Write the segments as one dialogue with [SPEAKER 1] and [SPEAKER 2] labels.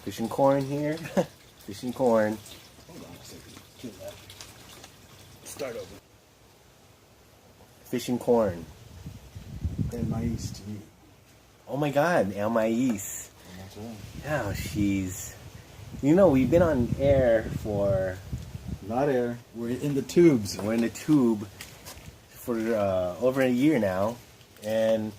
[SPEAKER 1] Fishing corn here. Fishing corn.
[SPEAKER 2] Hold on a second. Kill that. Start over.
[SPEAKER 1] Fishing corn.
[SPEAKER 2] And mais to you.
[SPEAKER 1] Oh my God, El Mais.
[SPEAKER 2] That's right.
[SPEAKER 1] Oh, she's. You know, we've been on air for.
[SPEAKER 2] Not air. We're in the tubes.
[SPEAKER 1] We're in the tube for over a year now, and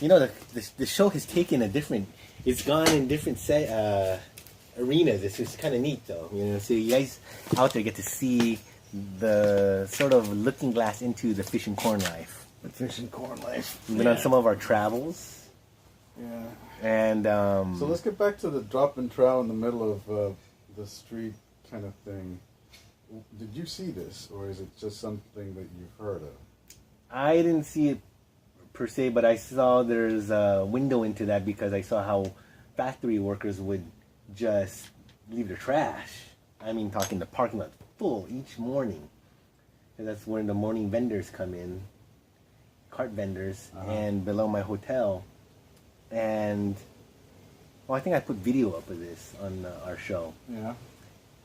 [SPEAKER 1] you know the show has taken a different. It's gone in different arenas. It's just kind of neat, though. You know, so you guys out there get to see the sort of looking glass into the fish and corn life.
[SPEAKER 2] The fish and corn life.
[SPEAKER 1] We've been on some of our travels.
[SPEAKER 2] Yeah.
[SPEAKER 1] And
[SPEAKER 2] so let's get back to the drop and trowel in the middle of the street kind of thing. Did you see this, or is it just something that you've heard of?
[SPEAKER 1] I didn't see it per se, but I saw there's a window into that because I saw how factory workers would just leave their trash. I mean, talking the parking lot full each morning. And that's when the morning vendors come in, cart vendors, and below my hotel. And, well, I think I put video up of this on our show.
[SPEAKER 2] Yeah.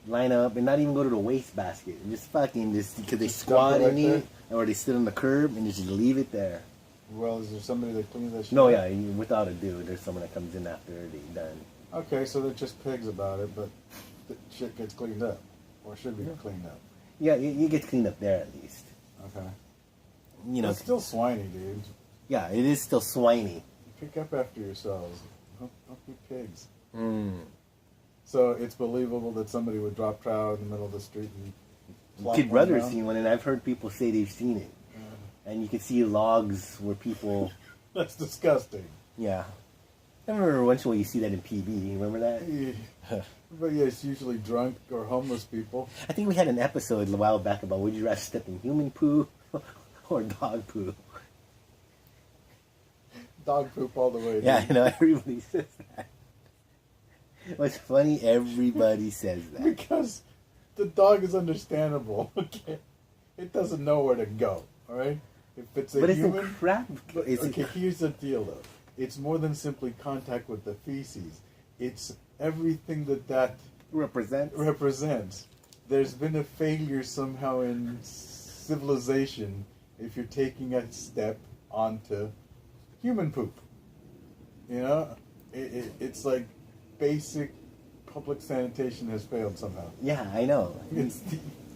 [SPEAKER 1] Line up and not even go to the waste basket. And just fucking because they squat in it, or they sit on the curb and just leave it there.
[SPEAKER 2] Well, is there somebody that cleans that shit?
[SPEAKER 1] No, yeah, without a dude, there's someone that comes in after they're done.
[SPEAKER 2] Okay, so they're just pigs about it, but the shit gets cleaned up, or should be cleaned up.
[SPEAKER 1] Yeah, you get cleaned up there at least.
[SPEAKER 2] Okay.
[SPEAKER 1] You know,
[SPEAKER 2] it's still swiney, dude.
[SPEAKER 1] Yeah, it is still swiney.
[SPEAKER 2] Pick up after yourselves. Don't be pigs.
[SPEAKER 1] Mm.
[SPEAKER 2] So it's believable that somebody would drop trout in the middle of the street and plop
[SPEAKER 1] Kid
[SPEAKER 2] one
[SPEAKER 1] Brother's
[SPEAKER 2] down?
[SPEAKER 1] seen one, and I've heard people say they've seen it. And you can see logs where people...
[SPEAKER 2] That's disgusting.
[SPEAKER 1] Yeah. I remember once when you see that in PB. You remember that?
[SPEAKER 2] Yeah. But yeah, it's usually drunk or homeless people.
[SPEAKER 1] I think we had an episode a while back about would you rather step in human poo or dog poo?
[SPEAKER 2] Dog poop all the way.
[SPEAKER 1] Yeah,
[SPEAKER 2] dude.
[SPEAKER 1] you know, everybody says that. What's funny, everybody says that.
[SPEAKER 2] Because the dog is understandable, okay? It doesn't know where to go, alright? If it's a
[SPEAKER 1] But
[SPEAKER 2] human...
[SPEAKER 1] it's a crap...
[SPEAKER 2] Okay, here's the deal, though. It's more than simply contact with the feces. It's everything that represents. There's been a failure somehow in civilization if you're taking a step onto human poop. You know? It's like basic public sanitation has failed somehow.
[SPEAKER 1] Yeah, I know.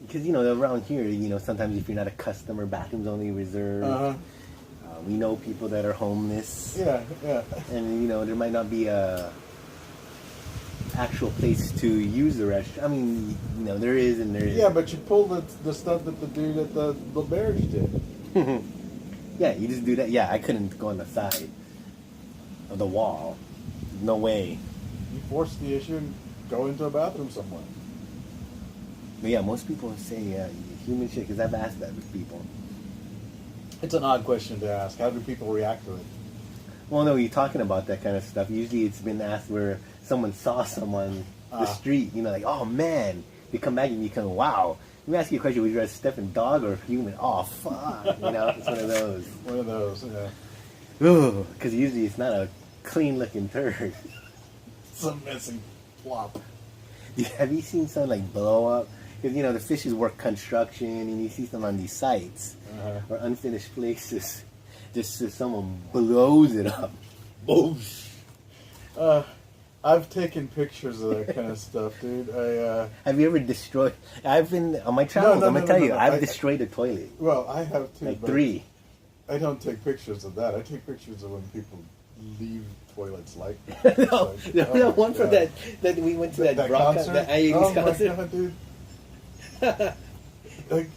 [SPEAKER 1] Because, you know, around here, you know, sometimes if you're not a customer, bathrooms only reserved. We know people that are homeless.
[SPEAKER 2] Yeah.
[SPEAKER 1] And, you know, there might not be a actual place to use the restroom. I mean, you know, there is and there is.
[SPEAKER 2] Yeah, but you pull the stuff that the dude at the LaBerge did.
[SPEAKER 1] Yeah, you just do that. Yeah, I couldn't go on the side of the wall. No way.
[SPEAKER 2] You force the issue and go into a bathroom somewhere.
[SPEAKER 1] But yeah, most people say human shit, because I've asked that with people.
[SPEAKER 2] It's an odd question to ask. How do people react to it?
[SPEAKER 1] Well, no, you're talking about that kind of stuff. Usually it's been asked where someone saw someone the street, you know, like, oh man. They come back and you come, wow. Let me ask you a question. Would you rather step in dog or human? Oh, fuck. You know, it's one of those.
[SPEAKER 2] One of those, yeah.
[SPEAKER 1] Ooh, because usually it's not a clean-looking turd.
[SPEAKER 2] It's a messy plop.
[SPEAKER 1] Have you seen some, like, blow up? Because, you know, the fishes work construction, and you see them on these sites or unfinished places. Just so someone blows it up. Boosh.
[SPEAKER 2] I've taken pictures of that kind of stuff, dude.
[SPEAKER 1] Have you ever destroyed... I've been... On my travels, I'm going to tell you, I've destroyed a toilet.
[SPEAKER 2] Well, I have too.
[SPEAKER 1] Like 3.
[SPEAKER 2] I don't take pictures of that. I take pictures of when people leave toilets like that.
[SPEAKER 1] No, one from that we went to that rock
[SPEAKER 2] concert?
[SPEAKER 1] that IA's concert.
[SPEAKER 2] My God, dude. Like,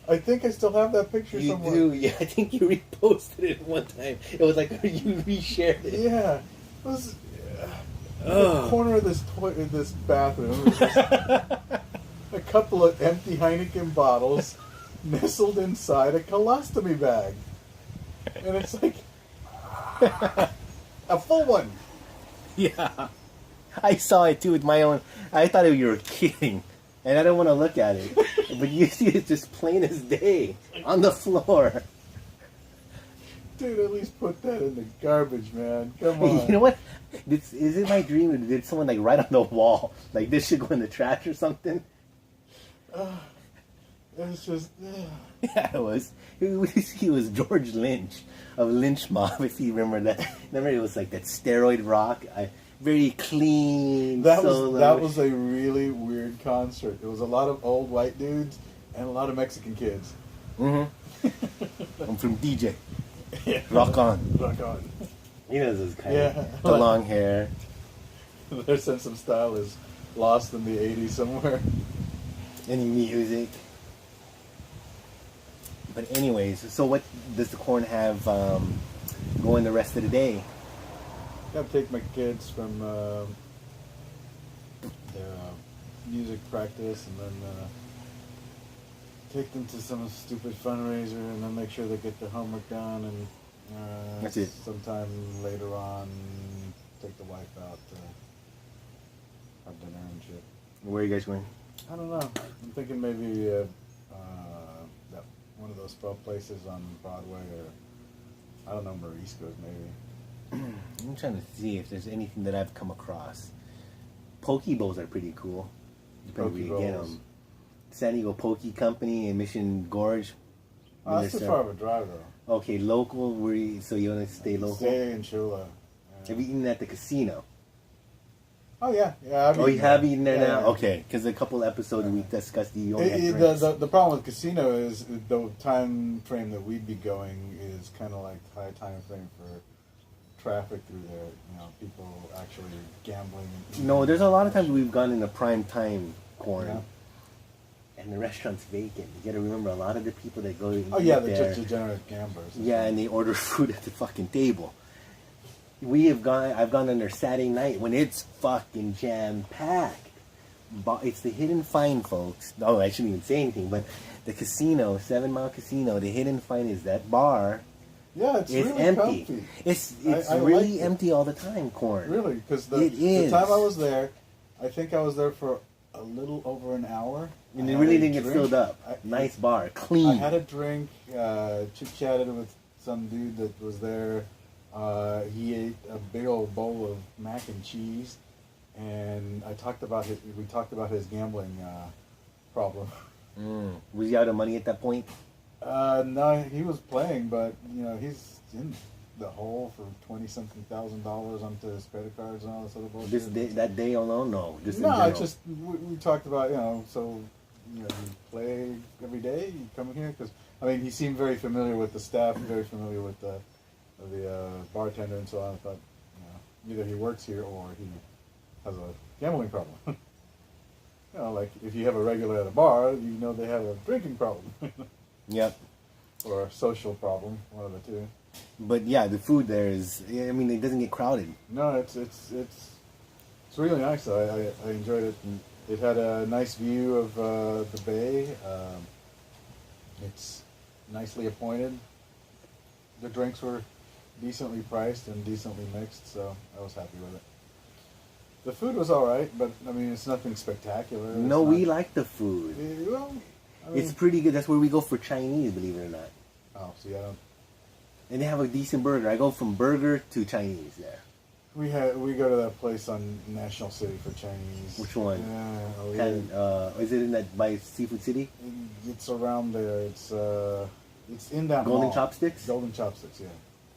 [SPEAKER 2] I think I still have that picture
[SPEAKER 1] You
[SPEAKER 2] somewhere.
[SPEAKER 1] do, yeah. I think you reposted it one time. It was like you reshared it.
[SPEAKER 2] Yeah. It was in the corner of this bathroom. Was a couple of empty Heineken bottles nestled inside a colostomy bag. And it's like a full one.
[SPEAKER 1] Yeah. I saw it too with my own. I thought you were kidding. And I don't want to look at it. But you see it's just plain as day on the floor.
[SPEAKER 2] Dude, at least put that in the garbage, man. Come on.
[SPEAKER 1] You know what? Is it my dream, or did someone like write on the wall like this should go in the trash or something?
[SPEAKER 2] It's just.
[SPEAKER 1] Yeah, it was. He was George Lynch of Lynch Mob, if you remember that. Remember, it was like that steroid rock. Very clean.
[SPEAKER 2] That was a really weird concert. It was a lot of old white dudes and a lot of Mexican kids.
[SPEAKER 1] Mm-hmm. I'm from DJ.
[SPEAKER 2] Yeah.
[SPEAKER 1] Rock on.
[SPEAKER 2] Rock on.
[SPEAKER 1] You know those kind of the long hair.
[SPEAKER 2] Their sense of style is lost in the 80s somewhere.
[SPEAKER 1] Any music. But anyways, so what does the corn have going the rest of the day?
[SPEAKER 2] Gotta take my kids from their music practice and then take them to some stupid fundraiser and then make sure they get their homework done and
[SPEAKER 1] that's it.
[SPEAKER 2] Sometime later on take the wife out to have dinner and shit.
[SPEAKER 1] Where are you guys going?
[SPEAKER 2] I don't know. I'm thinking maybe that one of those pub places on Broadway or I don't know, Morisco's maybe.
[SPEAKER 1] I'm trying to see if there's anything that I've come across. Poke bowls are pretty cool. Depending where you get them. San Diego Poke Company in Mission Gorge.
[SPEAKER 2] Oh, that's too far of a drive though.
[SPEAKER 1] Okay, local. So you want to stay local?
[SPEAKER 2] Stay in Chula. Yeah.
[SPEAKER 1] Have you eaten at the casino?
[SPEAKER 2] Oh yeah, yeah.
[SPEAKER 1] You have eaten there now?
[SPEAKER 2] Yeah.
[SPEAKER 1] Okay, because a couple episodes we discussed the
[SPEAKER 2] the problem with casino is the time frame that we'd be going is kind of like high time frame for traffic through there. You know, people actually gambling.
[SPEAKER 1] No, there's a lot of times we've gone in the prime time corn.
[SPEAKER 2] Yeah.
[SPEAKER 1] And the restaurant's vacant. You gotta remember, a lot of the people that go
[SPEAKER 2] oh yeah, they're
[SPEAKER 1] there,
[SPEAKER 2] just degenerate gamblers.
[SPEAKER 1] Yeah, and they order food at the fucking table. I've gone on there Saturday night when it's fucking jam packed. It's the Hidden Find, folks. Oh, I shouldn't even say anything, but the casino, 7 Mile Casino, the Hidden Find is that bar.
[SPEAKER 2] Yeah, it's really
[SPEAKER 1] empty.
[SPEAKER 2] Comfy.
[SPEAKER 1] It's
[SPEAKER 2] I
[SPEAKER 1] really
[SPEAKER 2] like
[SPEAKER 1] empty all the time, corn.
[SPEAKER 2] Really, because the time I was there, I think I was there for a little over an hour.
[SPEAKER 1] And it really didn't get filled up. Nice bar, clean.
[SPEAKER 2] I had a drink, chit-chatted with some dude that was there. He ate a big old bowl of mac and cheese, and we talked about his gambling problem.
[SPEAKER 1] Was he out of money at that point?
[SPEAKER 2] No, he was playing, but you know he's in the hole for $20-something thousand onto his credit cards and all this other bullshit.
[SPEAKER 1] That day alone, no. Just
[SPEAKER 2] no, I just we talked about so you play every day. You come here because I mean he seemed very familiar with the staff, very familiar with the bartender and so on. I thought either he works here or he has a gambling problem. Like if you have a regular at a bar, they have a drinking problem.
[SPEAKER 1] Yep.
[SPEAKER 2] Or a social problem, one of the two.
[SPEAKER 1] But yeah, the food there is. I mean, it doesn't get crowded.
[SPEAKER 2] No, it's really nice. Though. I enjoyed it. And it had a nice view of the bay. It's nicely appointed. The drinks were decently priced and decently mixed, so I was happy with it. The food was all right, but I mean, it's nothing spectacular.
[SPEAKER 1] No, we like the food.
[SPEAKER 2] Well, I mean,
[SPEAKER 1] it's pretty good. That's where we go for Chinese, believe it or not.
[SPEAKER 2] Oh, see, I don't.
[SPEAKER 1] And they have a decent burger. I go from burger to Chinese there.
[SPEAKER 2] We go to that place on National City for Chinese.
[SPEAKER 1] Which one? Is it in that by Seafood City?
[SPEAKER 2] It's around there. It's in that
[SPEAKER 1] Golden
[SPEAKER 2] mall.
[SPEAKER 1] Chopsticks.
[SPEAKER 2] Golden Chopsticks, yeah.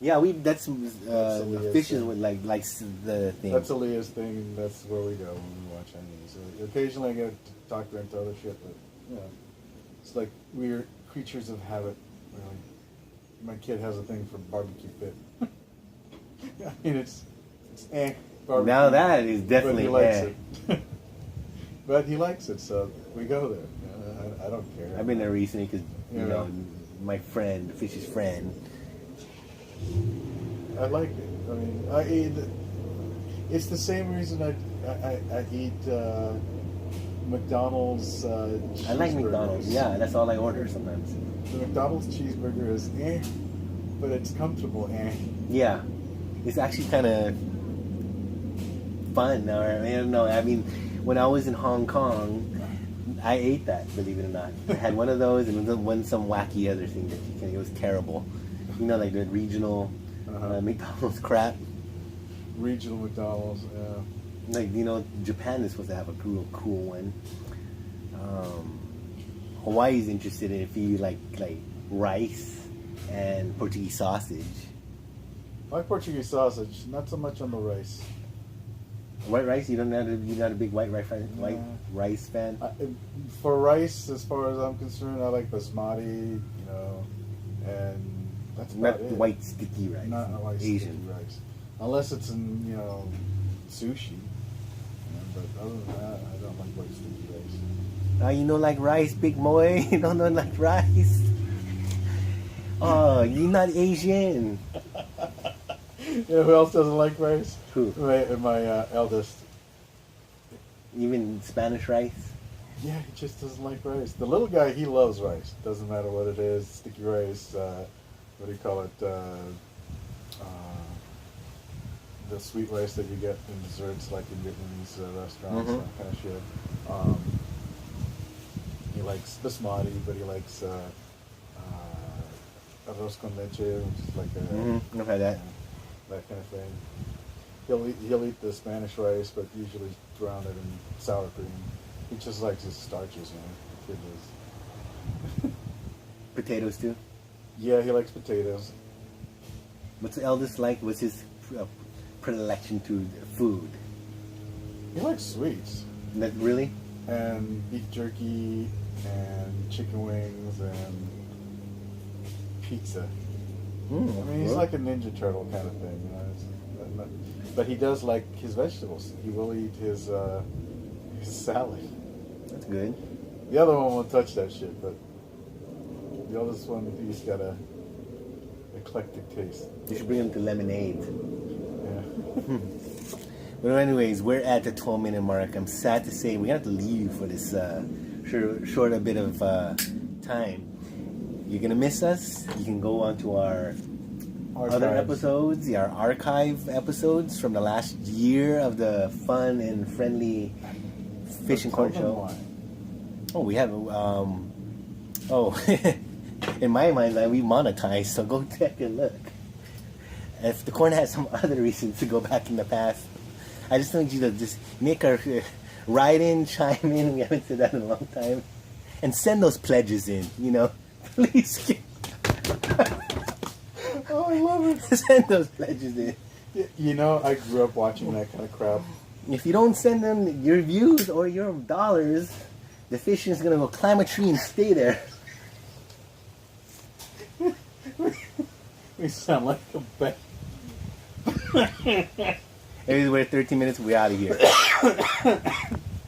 [SPEAKER 1] Yeah, that's the fishes with like the thing.
[SPEAKER 2] That's Aaliyah's thing, and that's where we go when we watch Chinese. Occasionally, I get to talk to her into other shit, but it's like we're creatures of habit. Really, my kid has a thing for barbecue pit. I mean, it's barbecue.
[SPEAKER 1] Now that is definitely
[SPEAKER 2] but he likes it. But he likes it, so we go there. I don't care.
[SPEAKER 1] I've been there recently because my friend, the fish's friend.
[SPEAKER 2] I like it. I mean, I eat. It's the same reason I eat McDonald's.
[SPEAKER 1] I like McDonald's. Yeah, that's all I order sometimes.
[SPEAKER 2] The McDonald's cheeseburger is but it's comfortable.
[SPEAKER 1] Yeah, it's actually kind of fun. Or I don't know. I mean, when I was in Hong Kong, I ate that. Believe it or not, I had one of those and won some wacky other thing that it was terrible. You know, like the regional McDonald's crap.
[SPEAKER 2] Regional McDonald's, yeah.
[SPEAKER 1] Like, you know, Japan is supposed to have a real cool one. Hawaii's interested in if you like rice and Portuguese sausage.
[SPEAKER 2] I like Portuguese sausage, not so much on the rice.
[SPEAKER 1] White rice? You're not a big white rice fan?
[SPEAKER 2] For rice, as far as I'm concerned, I like basmati, you know, and that's about
[SPEAKER 1] Not
[SPEAKER 2] it.
[SPEAKER 1] white sticky rice.
[SPEAKER 2] Not white
[SPEAKER 1] Asian
[SPEAKER 2] sticky rice. Unless it's in, you know, sushi. But other than that, I don't like white sticky rice.
[SPEAKER 1] You know like rice, big boy? You don't know like rice? Oh, you're not Asian.
[SPEAKER 2] You know who else doesn't like rice?
[SPEAKER 1] Who?
[SPEAKER 2] My eldest.
[SPEAKER 1] Even Spanish rice?
[SPEAKER 2] Yeah, he just doesn't like rice. The little guy, he loves rice. Doesn't matter what it is, sticky rice, what do you call it? The sweet rice that you get in desserts, like in Vietnamese restaurants, that kind of shit. He likes basmati, but he likes arroz con leche, which is like a
[SPEAKER 1] I've had that.
[SPEAKER 2] That kind of thing. He'll eat the Spanish rice, but usually drown it in sour cream. He just likes his starches, you know. Kid is.
[SPEAKER 1] Potatoes too?
[SPEAKER 2] Yeah, he likes potatoes.
[SPEAKER 1] What's the eldest like? What's his predilection to food?
[SPEAKER 2] He likes sweets.
[SPEAKER 1] That really?
[SPEAKER 2] And beef jerky, and chicken wings, and pizza. I mean, he's like a Ninja Turtle kind of thing, you know. But he does like his vegetables. He will eat his salad.
[SPEAKER 1] That's good.
[SPEAKER 2] The other one won't touch that shit, but the oldest one, he's got a eclectic taste.
[SPEAKER 1] You should bring him to lemonade.
[SPEAKER 2] Yeah.
[SPEAKER 1] But anyways, we're at the 12-minute mark. I'm sad to say we have to leave for this short a bit of time. You're gonna miss us. You can go on to our other episodes, our archive episodes from the last year of the fun and friendly Fish and Corn Show. Oh, we have. In my mind, like, we monetized, so go take a look. If the corn has some other reasons to go back in the past, I just want you to just make a write in, chime in. We haven't said that in a long time, and send those pledges in. You know, please.
[SPEAKER 2] Oh, I love it.
[SPEAKER 1] Send those pledges in.
[SPEAKER 2] You know, I grew up watching that kind of crap.
[SPEAKER 1] If you don't send them your views or your dollars, the fish is gonna go climb a tree and stay there.
[SPEAKER 2] We sound like a bet.
[SPEAKER 1] Anyways, we're at 13 minutes. We're out of here.